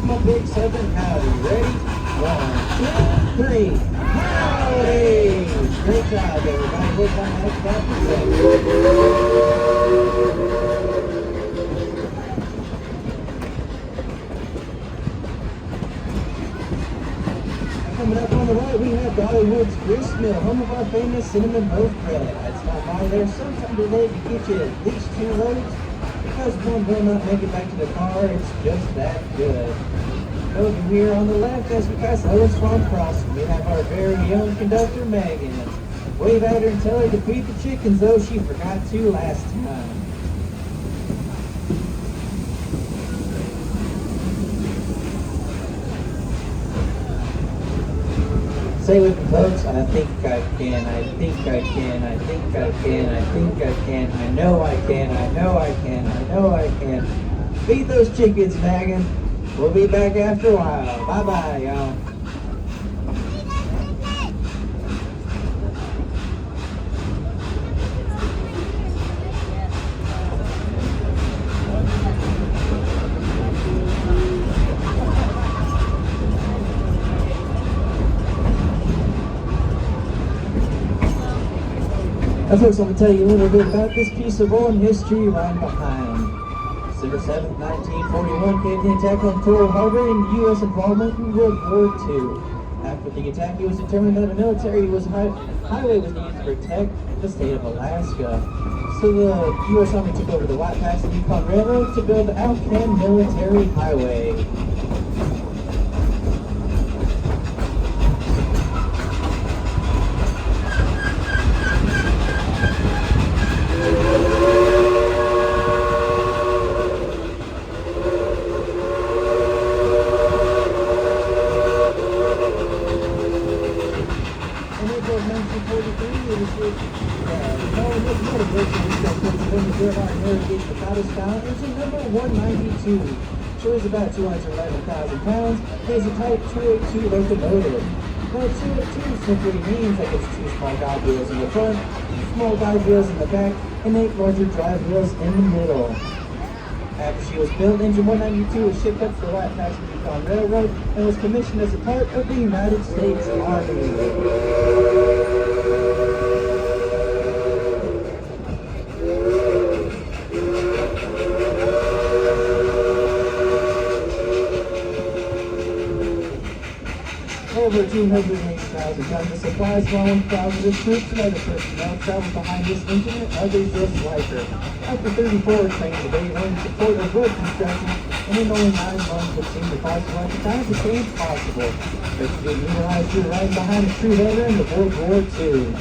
my big southern howdy. Ready? 1, 2, 3. Howdy! Great job, everybody. We're going to have Coming up on the right, we have Dollywood's grist mill, home of our famous cinnamon loaf bread. I'd stop by there sometime today to get you at least 2 loads, because one will not make it back to the car. It's just that good. Over here on the left, as we pass Lois Farm Crossing, we have our very young conductor, Megan. Wave at her and tell her to feed the chickens, though she forgot to last time. Say with me, folks, I think I can, I think I can, I think I can, I think I can, I know I can, I know I can, I know I can. Feed those chickens, Megan. We'll be back after a while. Bye-bye, y'all. Now, folks, I'm going to tell you a little bit about this piece of old history right behind. December 7th, 1941, came the attack on Pearl Harbor and U.S. involvement in World War II. After the attack, it was determined that a highway was needed to protect the state of Alaska. So the U.S. Army took over the White Pass and Yukon Railroad to build the Alcan Military Highway. Engine number 192. Weighs about 211,000 pounds. Has a Type 282 locomotive. Now, 282 simply means that it's 2 small guide wheels in the front, 2 small guide wheels in the back, and 8 larger drive wheels in the middle. After she was built, Engine 192 was shipped up to the White Pass and Yukon Railroad and was commissioned as a part of the United States Army. Over 280,000 tons of supplies, 1,000 of troops and other personnel traveled behind this engine and others just like her. After 34 trains a day, in support of road construction, and in only 9 months it seemed impossible at the time, became possible. But she didn't realize she was riding behind a true veteran of World War II.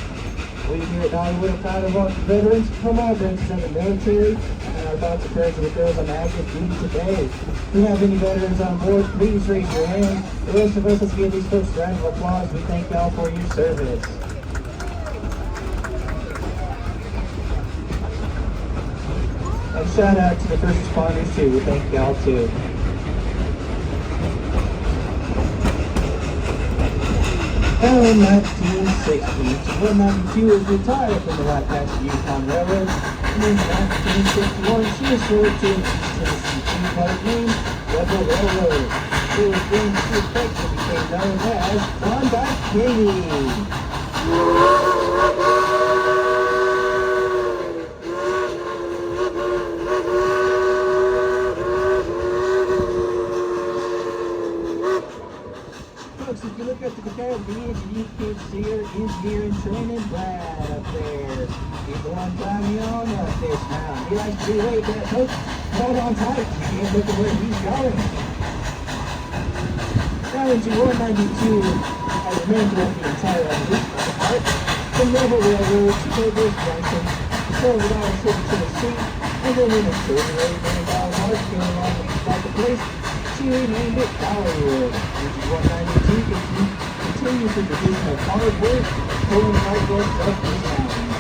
We here at Dollywood are proud of our veterans from all branches of the military, and our thoughts and prayers with those on active duty today. If you have any veterans on board, please raise your hand. The rest of us, let's give these folks a round of applause. We thank y'all for your service. And shout out to the first responders too. We thank y'all too. Now in 1960, 192 was retired from the White Pass and Yukon Railroad, and in 1961 she was sold to an East Tennessee Tea Party named Rebel Railroad. It was during this effect that became known as Klondike Kitty. Folks, if you look up to the cab of the engine, you can see her engineer in training Brad up there. He's the one driving you on up this mountain. He likes to be way back, folks. Hold on tight. You can't look at where he's going. Now into 192 has remained throughout the entire part. From Rebel Railroad to Cobras Junction, $12 to Tennessee, and then in a $38 million march going on about the place, she renamed it Dollywood, which is 192 continues the tradition of hard work, pulling hard work up these mountains.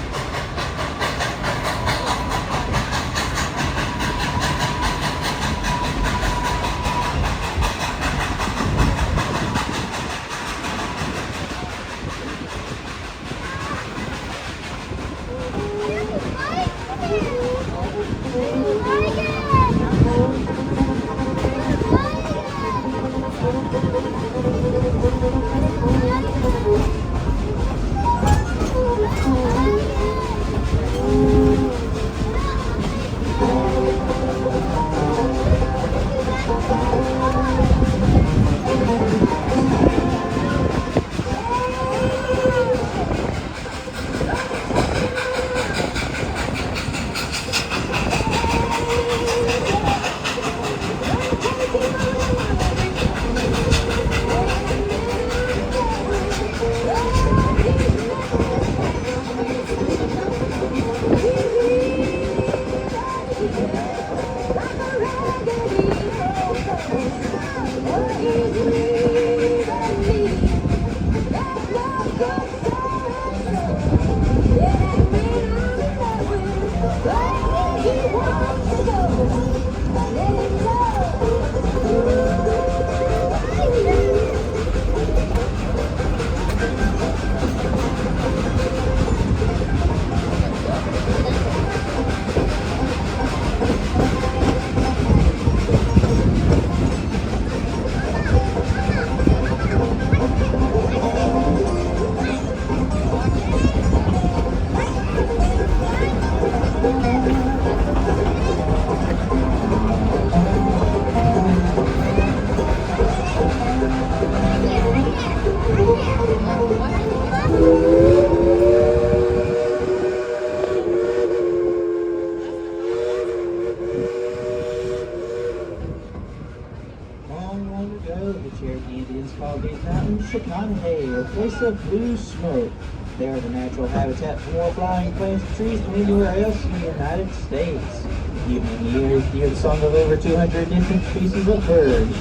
reasons called these mountains Chicanhay, or place of blue smoke. They are the natural habitat for more flowering plants and trees than anywhere else in the United States. Even you hear the song of over 200 different species of birds.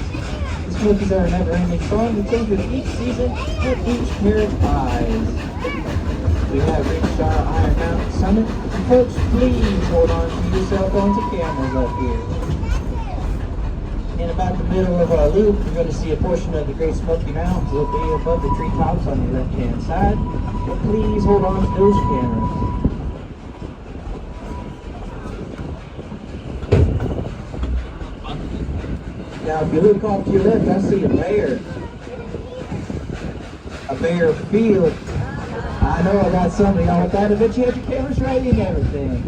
The Smokies are a never-ending song that changes with each season and each pair of eyes. We have reached our Iron Mountain summit, and folks, please hold on to your cell phones and cameras up here. In about the middle of our loop, you're going to see a portion of the Great Smoky Mountains. Will be above the treetops on your left-hand side. But please hold on to those cameras. Now, if you look off to your left, I see a bear. A bear field. I know I got some of y'all with that, but you have your cameras ready and everything.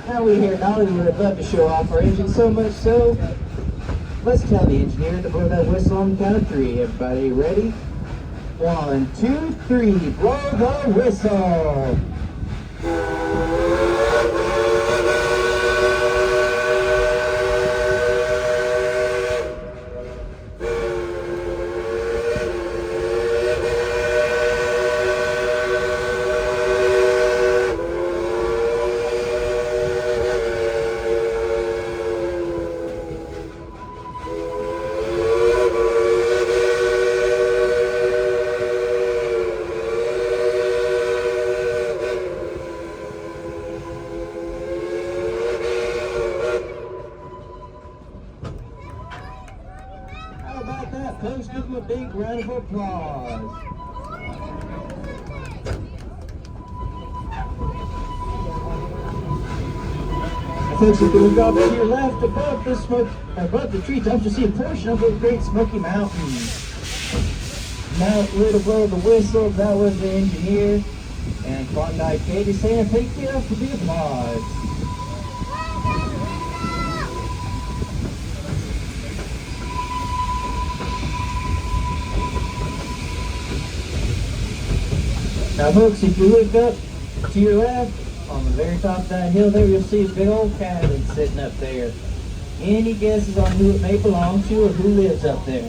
Now we here at Dollywood would love to show off our engine, so much so. Let's tell the engineer to blow that whistle on the count of 3. Everybody ready? 1, 2, 3. Blow the whistle. Folks, give them a big round of applause. Now, folks, if you look off to your left, above the treetops, you'll see a portion of the Great Smoky Mountains. Now, little blow the whistle, that was the engineer, and Klondike Katie saying, "Take it up to the applause." Now folks, if you look up to your left, on the very top of that hill there, you'll see a big old cabin sitting up there. Any guesses on who it may belong to or who lives up there?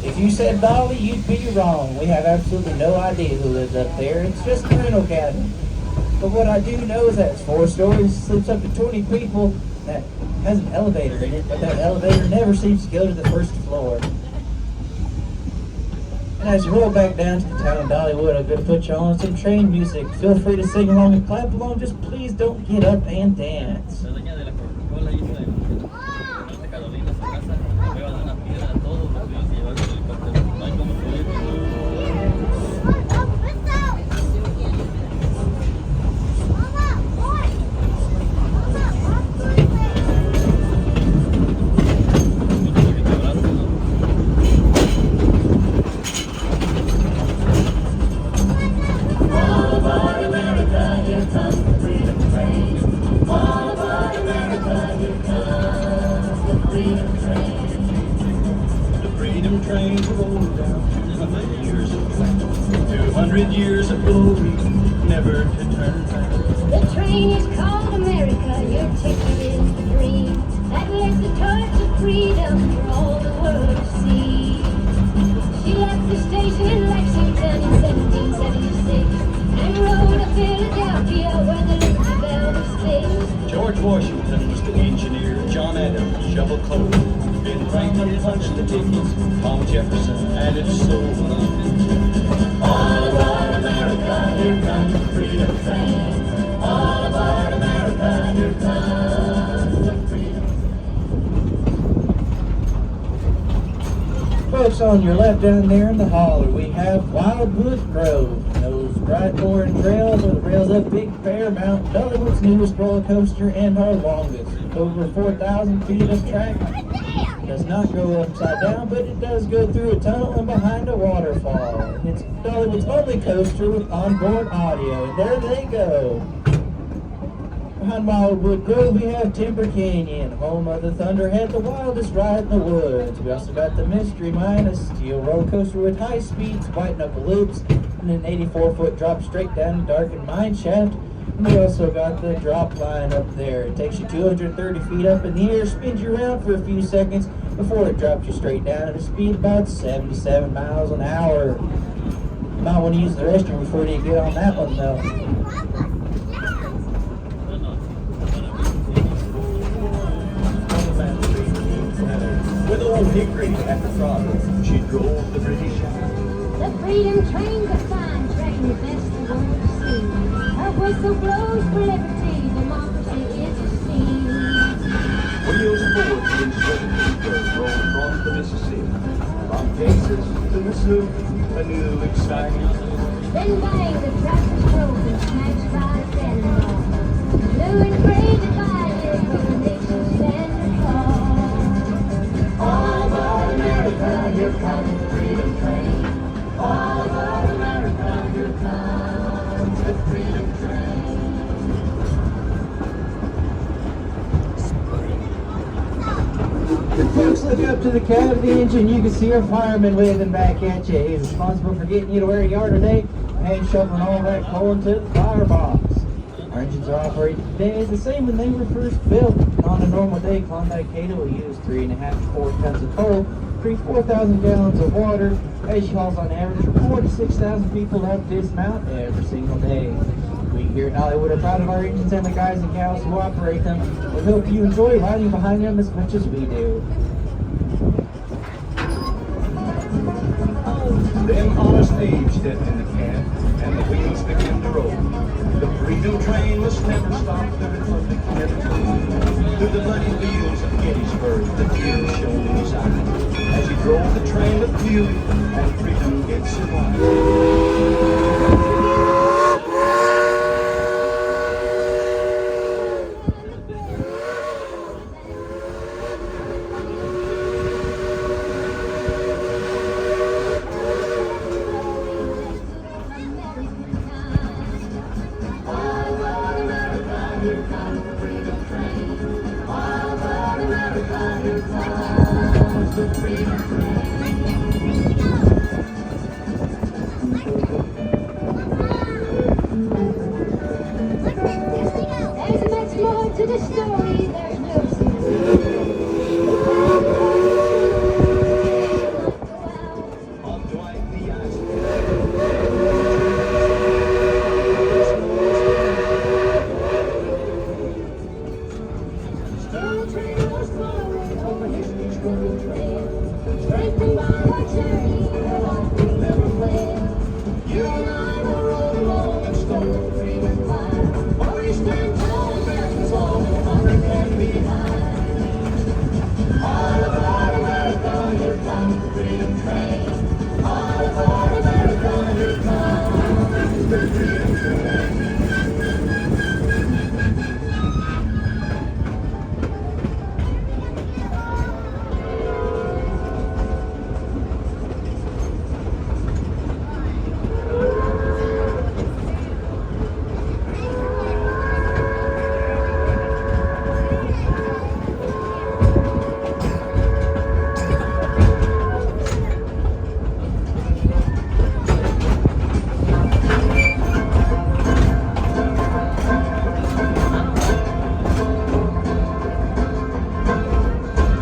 If you said Dolly, you'd be wrong. We have absolutely no idea who lives up there. It's just a rental cabin. But what I do know is that it's 4 stories, sleeps up to 20 people, that has an elevator in it, but that elevator never seems to go to the first floor. And as you roll back down to the town of Dollywood, I'm going to put you on some train music. Feel free to sing along and clap along, just please don't get up and dance. Trains rolled down 200 years ago. 200 years of glory, never to turn back. The train is called America, your ticket is the dream that lifts the torch of freedom for all the world to see. She left the station in Lexington in 1776 and rode to Philadelphia where the Roosevelt is fixed. George Washington was the engineer, John Adams shoveled coal. Ben Franklin punched the tickets, Thomas Jefferson added a soul. All aboard America, here comes the freedom train. All aboard America, here comes the freedom train. Folks, on your left down there in the holler, we have Wildwood Grove. Those bright orange rails are the rails of Big Bear Mountain, Dollywood's newest roller coaster and our longest. Over 4,000 feet of track. Does not go upside down, but it does go through a tunnel and behind a waterfall. It's Dollywood's only coaster with onboard audio, and there they go. Behind Wildwood Grove, we have Timber Canyon, home of the Thunderhead, the wildest ride in the woods. We also got the Mystery Mine, a steel roller coaster with high speeds, white knuckle loops, and an 84-foot drop straight down a darkened mine shaft. And we also got the drop line up there. It takes you 230 feet up in the air, spins you around for a few seconds before it drops you straight down at a speed about 77 miles an hour. You might want to use the restroom before you get on that one though. With old Hickory at the throttle, she drove the British out. The freedom train's a fine train, the best the world has seen. Her whistle blows for liberty, democracy is a scene. Wheels forward in 17 roll across the Mississippi. From Texas to Missouri, a new exciting. Then bang, the tractor's broken, smashed by a cannonball. Blue and gray divided, but the nation stands tall. All aboard America, here comes the freedom train. All aboard America, here comes the freedom train. Folks, look up to the cab of the engine. You can see our fireman waving back at you. He's responsible for getting you to where you are today and shoveling all that coal into the firebox. Our engines are operating today the same when they were first built. On a normal day, Klondike Cato will use 3.5 to 4 tons of coal, 4,000 gallons of water, as she hauls on average 4,000 to 6,000 people up this mountain every single day. We here at Dollywood are proud of our engines and the guys and gals who operate them. We hope you enjoy riding behind them as much as we do. Then honest Abe stepped in the cab, and the wheels began to roll. The freedom train must never stop, the republic never flew. Through the bloody fields of Gettysburg, the tears shone in his eyes, as he drove the train with fury, and freedom gets survived. There's much more to the story, there's no secret. On Dwight the Ice. Still the train was flowing over history's golden trail. Strengthened by our journey, her life will never fail. You and I will roll along and stole the freedom line. While we stand tall, Americans all, honor can be high. All aboard America, here comes the freedom train. All aboard America, here comes the freedom train.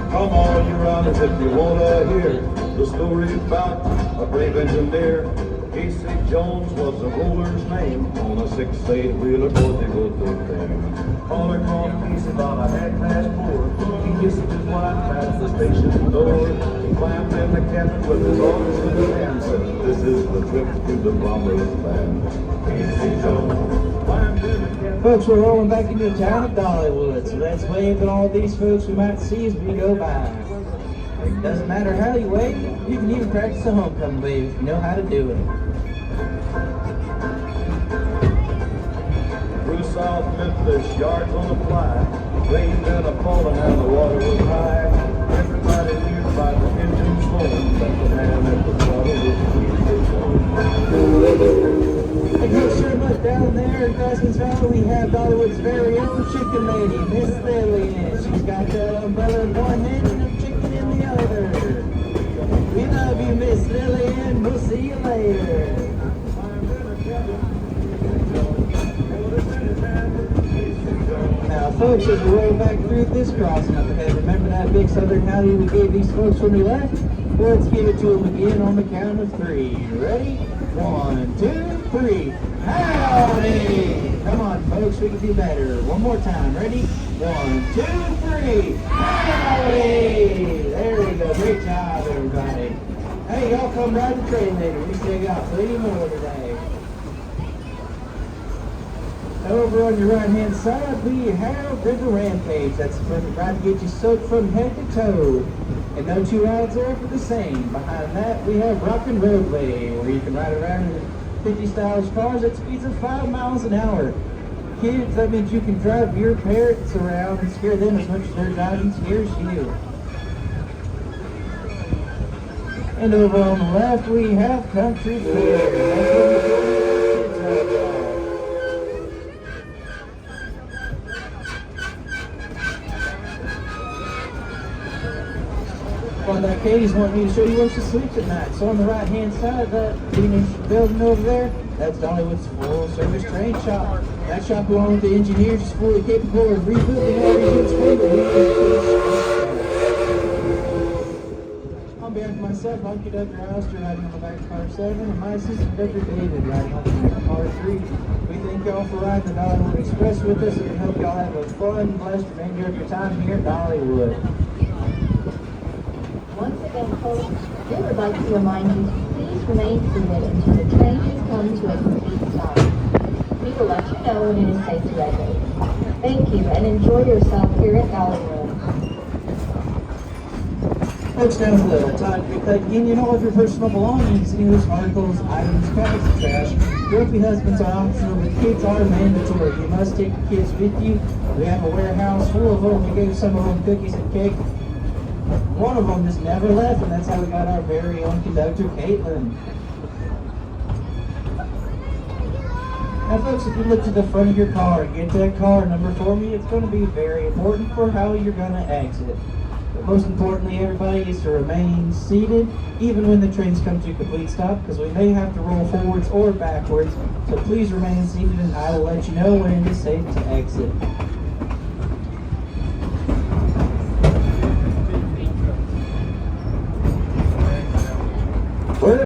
Come on, you runners, if you wanna hear the story about a brave engineer. Casey Jones was the roller's name. On a 6-8 wheeler, boy, they go through fame. All across Casey about a half-past 4. He kissed his wife at the station door. He climbed in the cabin with his arms in his hand. Said, "This is the trip to the promised land." Casey Jones climbed in the cabin. Folks, we're rolling back into the town of Dollywood, so let's wave at all these folks we might see as we go by. It doesn't matter how you wave, you can even practice a homecoming wave if you know how to do it. Through South Memphis, yards on the fly, rained and a falling and the water was high. Everybody knew by the engine's moan that the man at the throttle was Casey. And look, sure enough, down there in Crosman's Valley, we have Dollywood's very own chicken lady, Miss Lillian. She's got that umbrella in one hand and a chicken in the other. We love you, Miss Lillian. We'll see you later. folks, as we roll back through this crossing up ahead, remember that big southern howdy we gave these folks when we left? Well, let's give it to them again on the count of three. Ready? 1, 2, 3. Howdy! Come on, folks, we can do better. One more time. Ready? 1, 2, 3. Howdy! There we go. Great job, everybody. Hey, y'all come ride the train later. We still got plenty more today. Over on your right-hand side, we have River Rampage. That's the perfect ride to get you soaked from head to toe. And no two rides there for the same. Behind that, we have Rockin' Roadway, where you can ride around in 50 stylish cars at speeds of 5 miles an hour. Kids, that means you can drive your parents around and scare them as much as their driving scares you. And over on the left, we have Country Fair. That's where we go to kids right now. Well, that Katie's wanting me to show you where she sleeps at night. So on the right-hand side of that greenish building over there, that's Dollywood's full-service train shop. That shop, along with the engineers, is fully capable of rebuilding all your goods for you. On behalf of myself, I'm Conductor Alistair, riding on the back of car 7, and my assistant Conductor David, riding on the back of car 3. We thank y'all for riding the Dollywood Express with us, and we hope y'all have a fun, blessed remainder of your time here at Dollywood. Once again, folks, we would like to remind you to please remain seated until the train has come to a complete stop. We will let you know when it is safe to exit. Thank you, and enjoy yourself here at Dollywood. Folks, down below, time to collect in all of your personal belongings, news, articles, items, bags, and trash. Grumpy husbands are optional, but kids are mandatory. You must take your kids with you. We have a warehouse full of them. We gave some of them cookies and cake. One of them just never left, and that's how we got our very own conductor, Caitlin. Now, folks, if you look to the front of your car and get that car number for me, it's going to be very important for how you're going to exit. But most importantly, everybody is to remain seated, even when the trains come to a complete stop, because we may have to roll forwards or backwards. So please remain seated, and I will let you know when it is safe to exit.